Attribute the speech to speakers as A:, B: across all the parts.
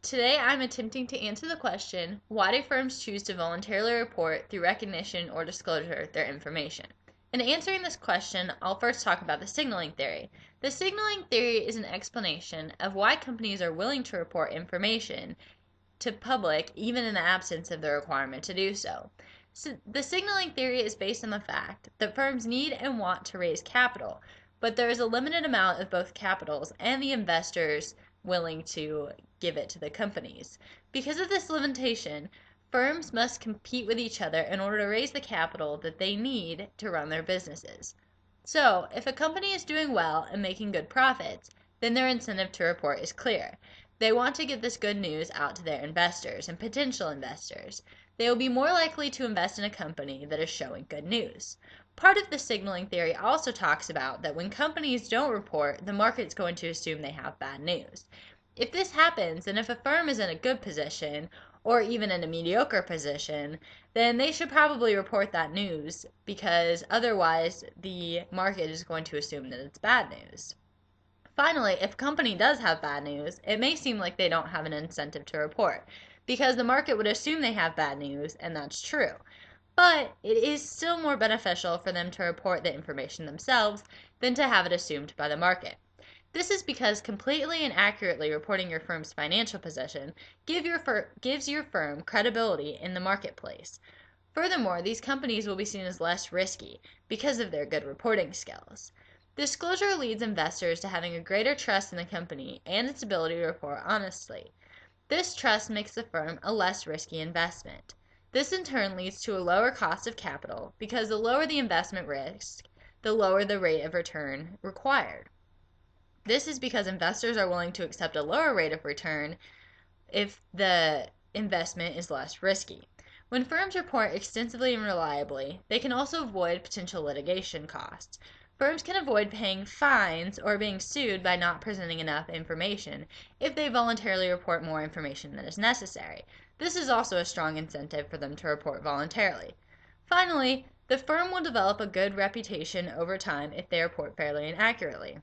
A: Today I'm attempting to answer the question, why do firms choose to voluntarily report through recognition or disclosure their information? In answering this question, I'll first talk about the signaling theory. The signaling theory is an explanation of why companies are willing to report information to public even in the absence of the requirement to do so. The signaling theory is based on the fact that firms need and want to raise capital, but there is a limited amount of both capitals and the investors willing to give it to the companies. Because of this limitation, firms must compete with each other in order to raise the capital that they need to run their businesses. So, if a company is doing well and making good profits, then their incentive to report is clear. They want to get this good news out to their investors and potential investors. They will be more likely to invest in a company that is showing good news. Part of the signaling theory also talks about that when companies don't report, the market's going to assume they have bad news. If this happens, and if a firm is in a good position, or even in a mediocre position, then they should probably report that news, because otherwise the market is going to assume that it's bad news. Finally, if a company does have bad news, it may seem like they don't have an incentive to report, because the market would assume they have bad news, and that's true. But it is still more beneficial for them to report the information themselves than to have it assumed by the market. This is because completely and accurately reporting your firm's financial position gives your firm credibility in the marketplace. Furthermore, these companies will be seen as less risky because of their good reporting skills. Disclosure leads investors to having a greater trust in the company and its ability to report honestly. This trust makes the firm a less risky investment. This in turn leads to a lower cost of capital because the lower the investment risk, the lower the rate of return required. This is because investors are willing to accept a lower rate of return if the investment is less risky. When firms report extensively and reliably, they can also avoid potential litigation costs. Firms can avoid paying fines or being sued by not presenting enough information if they voluntarily report more information than is necessary. This is also a strong incentive for them to report voluntarily. Finally, the firm will develop a good reputation over time if they report fairly and accurately.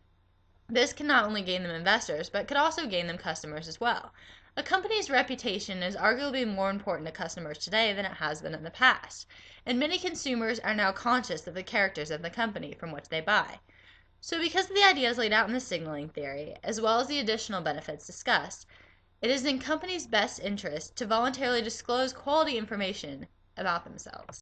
A: This can not only gain them investors, but could also gain them customers as well. A company's reputation is arguably more important to customers today than it has been in the past, and many consumers are now conscious of the characters of the company from which they buy. So because of the ideas laid out in the signaling theory, as well as the additional benefits discussed, it is in companies' best interest to voluntarily disclose quality information about themselves.